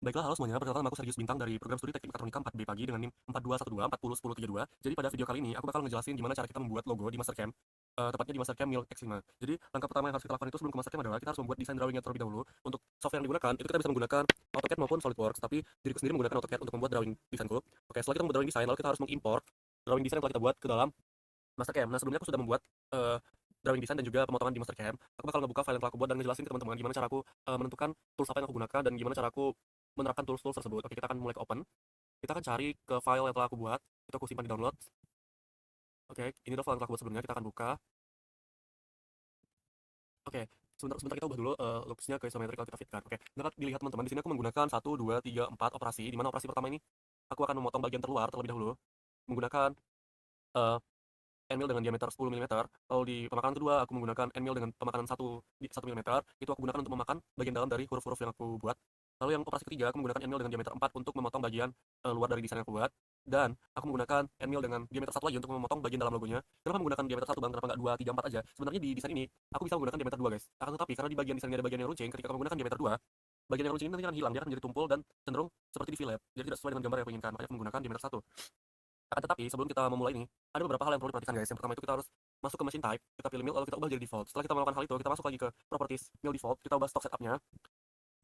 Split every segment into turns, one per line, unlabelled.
Baiklah, halo semuanya. Perkenalkan, aku Sergius Bintang dari program studi Teknik Mekatronika 4B pagi dengan NIM 4212 401032. Jadi pada video kali ini aku bakal ngejelasin gimana cara kita membuat logo di Mastercam. Tepatnya di Mastercam Mil X5. Jadi langkah pertama yang harus kita lakukan itu sebelum ke Mastercam adalah kita harus membuat desain drawingnya terlebih dahulu. Untuk software yang digunakan itu kita bisa menggunakan AutoCAD maupun SolidWorks, tapi diriku sendiri menggunakan AutoCAD untuk membuat drawing desainku. Oke, setelah kita membuat drawing desain, lalu kita harus mengimport drawing desain yang telah kita buat ke dalam Mastercam. Nah, sebelumnya aku sudah membuat eh, drawing desain dan juga pemotongan di Mastercam. Aku bakal ngebuka file yang telah aku buat dan ngejelasin ke teman-teman gimana cara aku menentukan tools apa yang aku gunakan dan gimana cara aku menerapkan tools-tools tersebut. Oke, kita akan mulai ke open. Kita akan cari ke file yang telah aku buat. Itu aku simpan di download. Oke, ini adalah file yang telah aku buat sebelumnya. Kita akan buka. Oke, sebentar kita ubah dulu loops-nya ke isometric lalu kita fitkan. Oke, dapat dilihat teman-teman di sini aku menggunakan 1, 2, 3, 4 operasi, di mana operasi pertama ini aku akan memotong bagian terluar terlebih dahulu menggunakan eh, end mill dengan diameter 10 mm. Lalu di pemakanan kedua aku menggunakan end mill dengan pemakanan 1 mm. Itu aku gunakan untuk memakan bagian dalam dari huruf-huruf yang aku buat. Lalu yang operasi ketiga aku menggunakan end mill dengan diameter 4 untuk memotong bagian luar dari desain yang aku buat. Dan aku menggunakan end mill dengan diameter 1 lagi untuk memotong bagian dalam logonya. Kenapa menggunakan diameter 1 bang? Kenapa nggak 2, 3, 4 aja? Sebenarnya di desain ini aku bisa menggunakan diameter 2 guys. Akan tetapi karena di bagian desain ini ada bagian yang runcing, ketika kamu menggunakan diameter 2, bagian yang runcing ini nanti akan hilang, dia akan menjadi tumpul dan cenderung seperti di fillet. Jadi tidak sesuai dengan gambar yang aku inginkan. Makanya aku menggunakan diameter 1. Akan tetapi sebelum kita memulai ini, ada beberapa hal yang perlu diperhatikan guys. Yang pertama itu kita harus masuk ke machine type, kita pilih mill lalu kita ubah jadi default. Setelah kita melakukan hal itu, kita masuk lagi ke properties mill default, kita ubah stock setup-nya.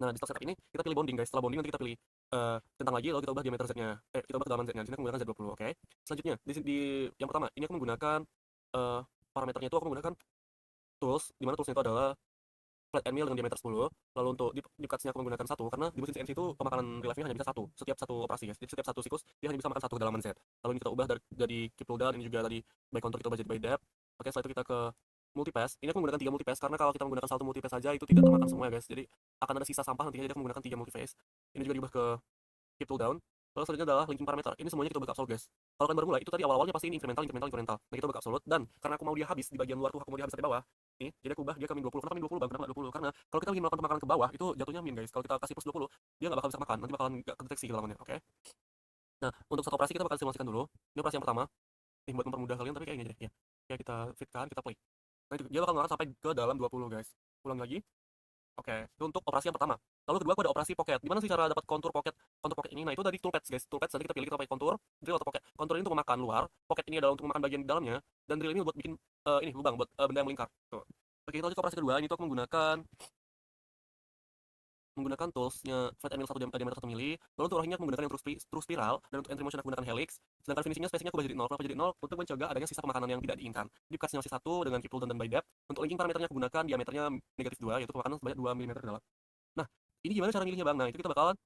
Nah, di stock setup ini kita pilih bonding guys. Setelah bonding nanti kita pilih centang lagi lalu kita ubah diameter Z-nya. Kita ubah kedalaman Z-nya. Di sini aku menggunakan Z20, oke. Selanjutnya di yang pertama, ini aku menggunakan eh parameternya itu aku menggunakan tools, di mana toolsnya itu adalah flat and mill dengan diameter 10. Lalu untuk deep cuts-nya aku menggunakan satu karena di mesin CNC itu pemakanan reliefnya hanya bisa satu setiap satu operasi guys. Jadi setiap satu siklus dia hanya bisa makan satu kedalaman Z. Lalu ini kita ubah dari keep pull down, ini juga tadi by contour kita ubah jadi by depth. Oke, setelah itu kita ke multipass. Ini aku menggunakan 3 multipass karena kalau kita menggunakan satu multipass saja itu tidak termakan semua ya guys. Jadi akan ada sisa sampah nantinya, jadi aku menggunakan 3 multipass. Ini juga diubah ke keep pull down. Lalu selanjutnya adalah linking parameter. Ini semuanya kita ubah ke absolute guys. Kalau kalian baru mulai, itu tadi awal-awalnya pasti ini incremental. Nah, kita ubah ke absolute dan karena aku mau dia habis di bagian luar tuh, aku mau dia habis sampai bawah. Ini, jadi aku ubah dia ke min 20. Kenapa min 20 bang? Kenapa 20? Karena kalau kita ingin melakukan pemakanan ke bawah, itu jatuhnya min guys. Kalau kita kasih plus 20, dia nggak bakal bisa makan. Nanti bakalan nggak kedeteksi kedalamannya, oke? Nah, untuk satu operasi kita bakal simulasikan dulu. Ini operasi yang pertama. Ini buat mempermudah kalian, tapi kayak ini aja ya. Kayak kita fitkan, kita play. Nah, itu, dia bakal ngangkat sampai ke dalam 20 guys. Ulang lagi. Oke, itu untuk operasi yang pertama. Lalu kedua aku ada operasi pocket. Gimana sih cara dapat kontur pocket ini? Nah, itu dari toolpaths guys. Toolpaths nanti kita pilih, kita pakai kontur, drill atau pocket. Kontur ini untuk memakan luar, pocket ini adalah untuk memakan bagian di dalamnya, dan drill ini buat bikin ini lubang buat benda yang melingkar. Tuh. Oke, kita lanjut ke operasi kedua. Ini tuh aku menggunakan toolsnya flat and mill 1 diameter 1 mili. Lalu untuk rohingnya aku menggunakan yang true spiral, dan untuk entry motion aku menggunakan helix. Sedangkan finishingnya spacingnya aku ubah jadi 0. Kenapa jadi 0? Untuk mencegah adanya sisa pemakanan yang tidak diinginkan. Deep cutsnya masih 1 dengan keep pull down dan by depth. Untuk linking parameternya aku gunakan diameternya negatif 2, yaitu pemakanan sebanyak 2 mm ke dalam. Nah, ini gimana cara milihnya bang? Nah, itu kita bakalan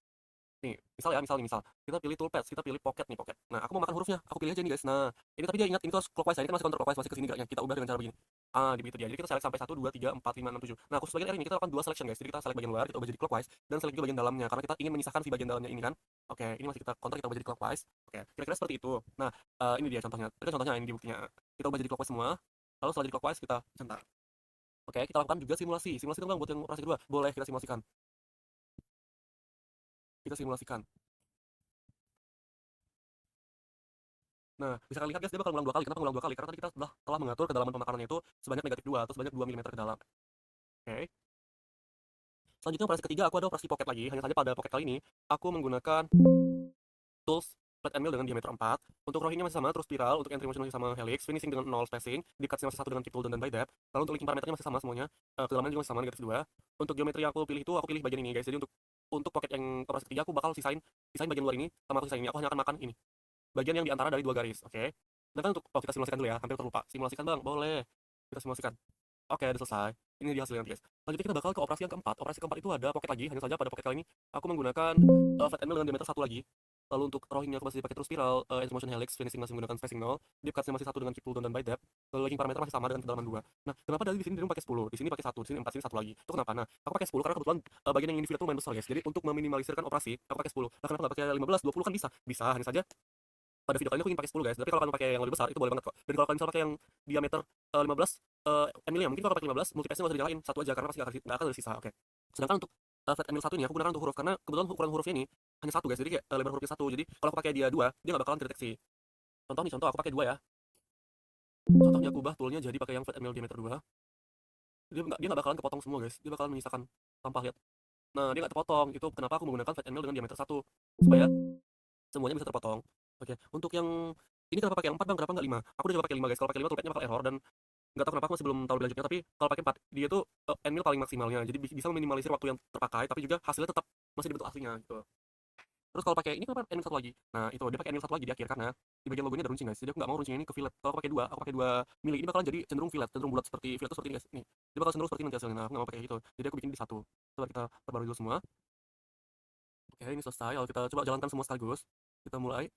nih, misal kita pilih toolpaths, kita pilih pocket nih, pocket. Nah, aku mau makan hurufnya, aku pilih aja nih guys. Nah, ini tapi dia ingat ini tuh harus clockwise, ini kan masih counter clockwise, masih ke sini geraknya. Kita ubah dengan cara begini. Di begitu dia. Jadi kita select sampai 1 2 3 4 5 6 7. Nah, khusus bagian R ini kita lakukan dua selection guys. Jadi kita select bagian luar, kita ubah jadi clockwise dan select juga bagian dalamnya karena kita ingin menyisahkan si bagian dalamnya ini kan. Oke, ini masih kita counter, kita ubah jadi clockwise. Oke, kira-kira seperti itu. Nah, ini dia contohnya. Itu contohnya ini di buktinya. Kita ubah jadi clockwise semua. Lalu setelah jadi clockwise kita centang. Oke, kita lakukan juga simulasi. Simulasi itu bang buat yang operasi kedua. Boleh kita simulasikan. Kita simulasikan. Nah, bisa kalian lihat guys, dia bakal ngulang dua kali. Kenapa ngulang dua kali? Karena tadi kita telah mengatur kedalaman pemakanannya itu sebanyak negatif 2 atau sebanyak 2 mm ke dalam. Oke. Selanjutnya operasi ketiga, aku ada operasi pocket lagi. Hanya saja pada pocket kali ini, aku menggunakan tools flat and mill dengan diameter 4. Untuk rohingnya masih sama, terus spiral. Untuk entry motion masih sama helix. Finishing dengan 0 spacing. Deep cutsnya masih 1 dengan keep pull down dan by depth. Lalu untuk linking parameternya masih sama semuanya. Kedalamannya juga masih sama, negatif 2. Untuk geometri yang aku pilih itu, aku pilih bagian ini guys. Jadi untuk pocket yang operasi ketiga, aku bakal sisain bagian luar ini, sama aku sisain ini. Aku hanya akan makan ini. Bagian yang diantara dari dua garis, oke? Dan kan untuk kita simulasikan dulu ya, hampir terlupa. Simulasikan bang, boleh. Kita simulasikan. Oke, udah selesai. Ini dia hasilnya nanti guys. Selanjutnya kita bakal ke operasi yang keempat. Operasi keempat itu ada pocket lagi. Hanya saja pada pocket kali ini aku menggunakan flat and mill dengan diameter 1 lagi. Lalu untuk rohingnya aku masih pakai terus spiral, motion helix, finishing masih menggunakan spacing 0, deep cutsnya masih 1 dengan keep pull down dan by depth. Lalu linking parameter masih sama dengan kedalaman 2. Nah, kenapa dari di sini pakai 10, di sini pakai 1, di sini 4, di sini 1 lagi. Itu kenapa? Nah, aku pakai 10 karena kebetulan bagian yang individu itu lumayan besar guys. Jadi untuk meminimalisirkan operasi, aku pakai 10. Nah, kenapa nggak pakai 15, 20 kan bisa? Bisa, hanya saja pada video kali ini aku ingin pakai 10 guys, tapi kalau kalian pakai yang lebih besar itu boleh banget kok. Dan kalau kalian misal pakai yang diameter 15 mm ya, mungkin kalau pakai 15 multipassnya nggak usah dinyalain satu aja karena pasti nggak akan ada sisa. Oke. Sedangkan untuk flat and mill 1 ini aku gunakan untuk huruf karena kebetulan ukuran hurufnya ini hanya satu guys, jadi kayak lebar hurufnya satu. Jadi kalau aku pakai dia dua, dia nggak bakalan terdeteksi. Contoh aku pakai dua ya. Contohnya aku ubah toolnya jadi pakai yang flat and mill diameter 2. Dia nggak bakalan kepotong semua guys, dia bakalan menyisakan sampah, lihat. Nah, dia nggak terpotong. Itu kenapa aku menggunakan flat and mill dengan diameter 1 supaya semuanya bisa terpotong. Oke, untuk yang ini kenapa pakai 4 Bang? Kenapa nggak 5? Aku udah coba pakai 5 guys. Kalau pakai 5 toolpadnya bakal error dan nggak tahu kenapa aku masih belum tahu lebih lanjutnya. Tapi kalau pakai 4 dia tuh end mill paling maksimalnya. Jadi bisa meminimalisir waktu yang terpakai, tapi juga hasilnya tetap masih di bentuk aslinya gitu. Terus kalau pakai ini kenapa end mill satu lagi? Nah itu dia pakai end mill satu lagi di akhir karena di bagian logonya ada runcing guys. Jadi aku nggak mau runcing ini ke fillet. Kalau aku pakai 2 mili ini bakalan jadi cenderung fillet, cenderung bulat seperti fillet tuh seperti ini guys. Nih, dia bakal cenderung seperti ini nanti hasilnya. Nah, aku nggak mau pakai gitu. Jadi aku bikin di satu. Coba kita perbarui dulu semua. Oke, ini selesai. Lalu kita coba jalankan semua sekaligus. Kita mulai.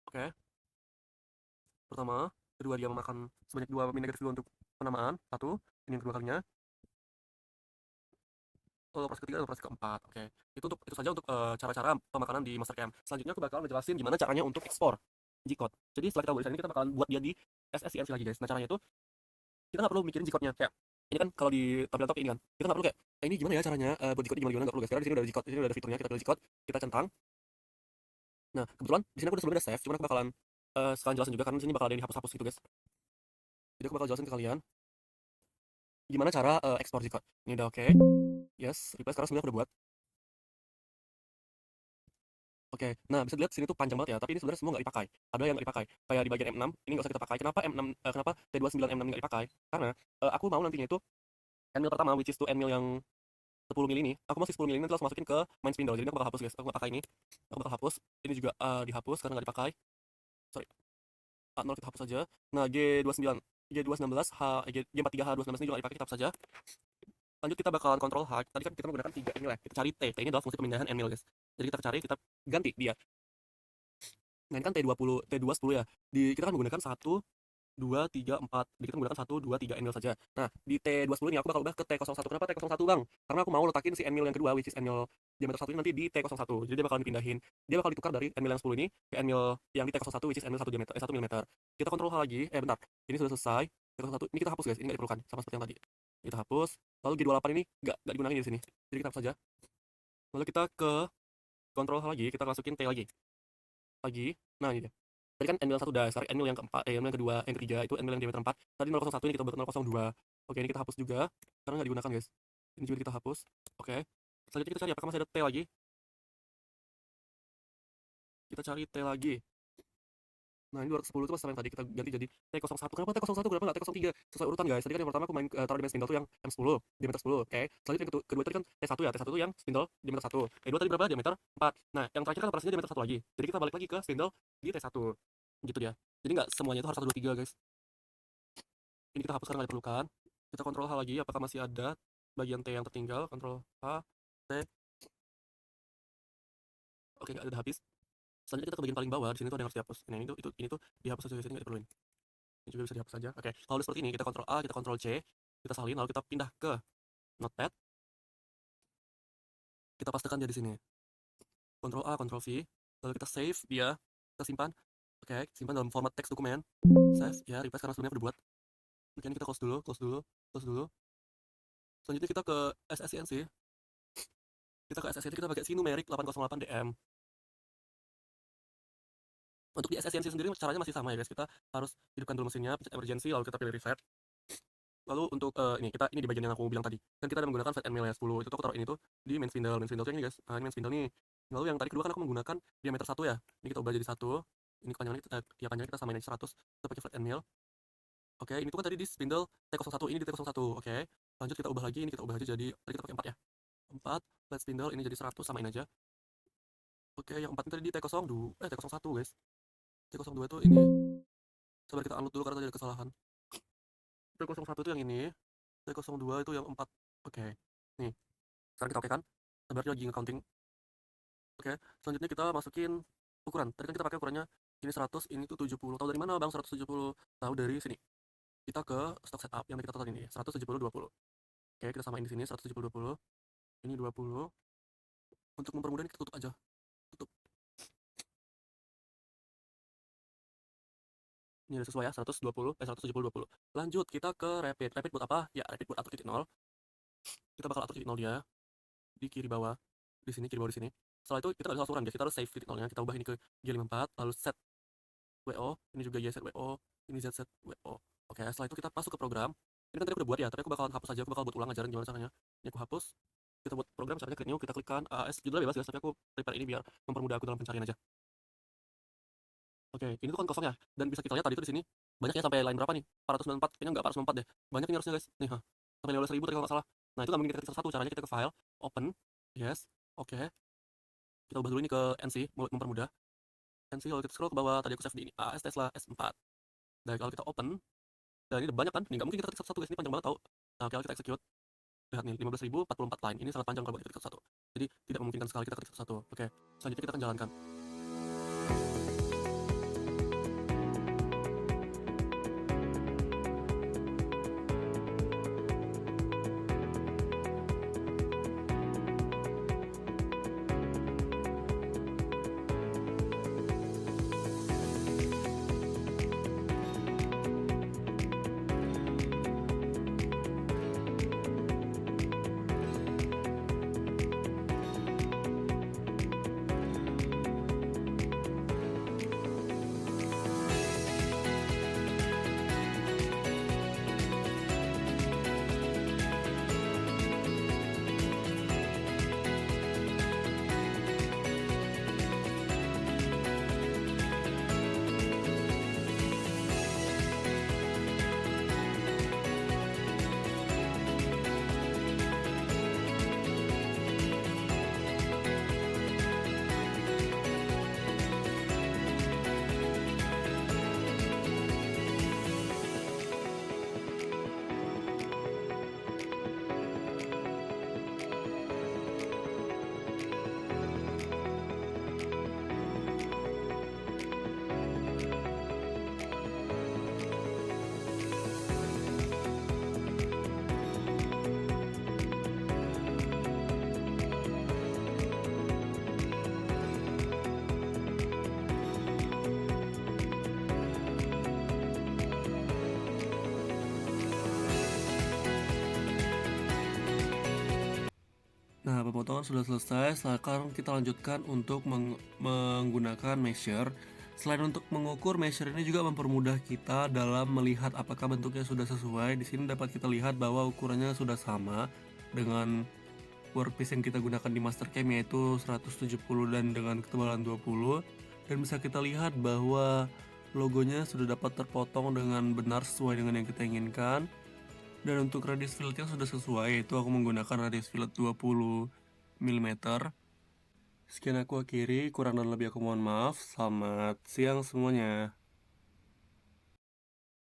Oke, pertama, kedua dia memakan sebanyak 2 min negatif dulu untuk penamaan. Satu, ini yang kedua kalinya. Lalu operasi ketiga dan operasi keempat. Oke, itu saja untuk cara-cara pemakanan di Mastercam. Selanjutnya aku bakal ngejelasin gimana caranya untuk ekspor G-code. Jadi setelah kita buat desain ini kita bakalan buat dia di SSCNC lagi guys. Nah caranya itu kita nggak perlu mikirin G-code-nya kayak ini kan kalau di tampilan top ini kan kita nggak perlu kayak ini gimana ya caranya buat G-code gimana gimana nggak perlu guys. Karena di sini udah ada G-code, di sini udah ada fiturnya. Kita pilih G-code, kita centang. Nah kebetulan di sini aku udah sebelumnya udah save, cuman aku bakalan sekalian jelasin juga karena di sini bakal ada yang dihapus-hapus gitu guys. Jadi aku bakal jelasin ke kalian gimana cara ekspor G-code. Ini udah oke. Yes, replay sekarang sebenarnya aku udah buat. Oke, nah bisa dilihat sini tuh panjang banget ya, tapi ini sebenarnya semua nggak dipakai. Ada yang nggak dipakai, kayak di bagian M6 ini nggak usah kita pakai. Kenapa T29 M6 nggak dipakai? Karena aku mau nantinya itu end mill pertama, which is to end mill yang 10 mili ini, aku masih 10 mili ini terus masukin ke main spindle. Jadi aku bakal hapus guys, aku nggak pakai ini, aku bakal hapus. Ini juga dihapus karena nggak dipakai. Sorry, A0 kita hapus saja. Nah G29, G216, G43H216 ini juga nggak dipakai, kita hapus saja. Lanjut kita bakalan kontrol H. Tadi kan kita menggunakan 3 end mill ya. Kita cari T. T ini adalah fungsi pemindahan end mill guys. Jadi kita cari, kita ganti dia. Nah ini kan T10 ya. Kita kan menggunakan 1, 2, 3, 4. Jadi kita menggunakan 1, 2, 3 end mill saja. Nah di T20 ini aku bakal ubah ke T01. Kenapa T01 bang? Karena aku mau letakin si end mill yang kedua, which is end mill diameter 1 ini nanti di T01. Jadi dia bakal dipindahin. Dia bakal ditukar dari end mill yang 10 ini ke end mill yang di T01, which is end mill 1 diameter, 1 mm. Kita kontrol H lagi. Bentar. Ini sudah selesai. T01 ini kita hapus guys. Ini nggak diperlukan. Sama seperti yang tadi. Kita hapus. Lalu G28 ini nggak digunakan di sini. Jadi kita hapus saja. Lalu kita ke kontrol H lagi. Kita masukin T lagi. Nah ini dia. Tadi kan N-1 udah, sekarang N-mill yang keempat, yang kedua, yang ketiga itu N-mill yang diameter 4. Tadi 001 ini kita buat 002. Oke, ini kita hapus juga karena nggak digunakan, guys. Ini juga kita hapus. Oke. Selanjutnya kita cari apakah masih ada T lagi. Kita cari T lagi. Nah, ini 210 itu sama yang tadi kita ganti jadi T01. Kenapa T01? Kenapa nggak T03? Sesuai urutan, guys. Tadi kan yang pertama aku taruh di main spindle tuh yang M10, diameter 10. Oke. Selanjutnya yang kedua tadi kan T1 ya. T1 itu yang spindle diameter 1. Kedua tadi berapa? Diameter 4. Nah, yang terakhir kan operasinya diameter 1 lagi. Jadi kita balik lagi ke spindle di T1. Gitu dia. Jadi nggak semuanya itu harus 1, 2, 3, guys. Ini kita hapus karena nggak diperlukan. Kita kontrol H lagi, apakah masih ada bagian T yang tertinggal. Kontrol H, T. Oke, nggak ada, habis. Selanjutnya kita ke bagian paling bawah. Di sini tuh ada yang harus dihapus. Nah, ini tuh dihapus saja, ini nggak diperluin. Ini juga bisa dihapus saja. Oke, kalau udah seperti ini, kita kontrol A, kita kontrol C, kita salin, lalu kita pindah ke Notepad. Kita pastekan dia di sini. Kontrol A, kontrol V, lalu kita save dia, kita simpan. Oke, simpan dalam format teks dokumen. Save, ya, replace karena sebelumnya aku udah buat. Oke, ini kita close dulu, close dulu, close dulu. Selanjutnya kita ke SSCNC. Kita ke SSCNC, kita pakai numeric 808DM. Untuk di SSCNC sendiri caranya masih sama ya guys. Kita harus hidupkan dulu mesinnya, pencet emergency, lalu kita pilih reset. Lalu untuk ini di bagian yang aku bilang tadi. Kan kita ada menggunakan flat and mill ya 10. Itu tuh aku taruh ini tuh di main spindle. Main spindle tuh ini guys. Nah, ini main spindle nih. Lalu yang tadi kedua kan aku menggunakan diameter 1 ya. Ini kita ubah jadi 1. Ini kepanjangannya panjangnya kita samain aja 100. Kita pakai flat and mill. Oke, ini tuh kan tadi di spindle T01, ini di T01. Oke. Lanjut kita ubah lagi, ini kita ubah aja jadi tadi kita pakai 4 ya. 4 flat spindle ini jadi 100, samain aja. Oke, yang 4 ini tadi di T01 guys. T02 itu ini. Coba kita unload dulu karena tadi ada kesalahan. T01 itu yang ini. T02 itu yang 4. Oke. Nih. Sekarang kita oke kan? Berarti lagi nge-counting. Oke. Selanjutnya kita masukin ukuran. Tadi kan kita pakai ukurannya ini 100, ini tuh 70. Tahu dari mana Bang 170? Tahu dari sini. Kita ke stock setup yang kita total ini 170 20. Oke, kita samain di sini 170 20. Ini 20. Untuk mempermudah ini kita tutup aja. Tutup. Ini udah sesuai ya 170 20. Lanjut kita ke rapid. Rapid buat apa? Ya, rapid buat atur titik 0. Kita bakal atur titik 0 dia di kiri bawah. Di sini kiri bawah di sini. Setelah itu kita nggak bisa langsung run, kita harus save titik 0-nya. Kita ubah ini ke G54, lalu set WO, ini juga YZ WO, ini ZZ WO. Oke, setelah itu kita masuk ke program. Ini kan tadi aku udah buat ya, tapi aku bakalan hapus aja, aku bakal buat ulang ajaran gimana caranya. Ini aku hapus. Kita buat program, caranya create new, kita klikkan AAS, judulnya bebas guys, tapi aku prepare ini biar mempermudah aku dalam pencarian aja. Oke, ini tuh kan kosong ya, dan bisa kita lihat tadi tuh di sini banyak ya, sampai line berapa nih? 494, kayaknya nggak 494 deh. Banyak ini harusnya guys. Nih, sampai 15.000 tadi kalau nggak salah. Nah, itu nggak mungkin kita ketik satu, caranya kita ke file, open, yes, oke. Kita ubah dulu ini ke NC, mempermudah. NC kalau kita scroll ke bawah, tadi aku save di ini, AS Tesla S4. Dan kalau kita open, dan ini banyak kan? Ini nggak mungkin kita ketik satu-satu guys, ini panjang banget tau. Nah, oke, kalau kita execute, lihat nih, 15.044 line. Ini sangat panjang kalau kita ketik satu. Jadi, tidak memungkinkan sekali kita ketik satu. Oke, selanjutnya kita akan jalankan. Nah, pemotongan sudah selesai. Sekarang kita lanjutkan untuk menggunakan measure. Selain untuk mengukur, measure ini juga mempermudah kita dalam melihat apakah bentuknya sudah sesuai. Di sini dapat kita lihat bahwa ukurannya sudah sama dengan workpiece yang kita gunakan di Mastercam, yaitu 170 dan dengan ketebalan 20. Dan bisa kita lihat bahwa logonya sudah dapat terpotong dengan benar sesuai dengan yang kita inginkan. Dan untuk radius filletnya sudah sesuai, yaitu aku menggunakan radius fillet 20 mm. Sekian aku akhiri, kurang dan lebih aku mohon maaf. Selamat siang semuanya.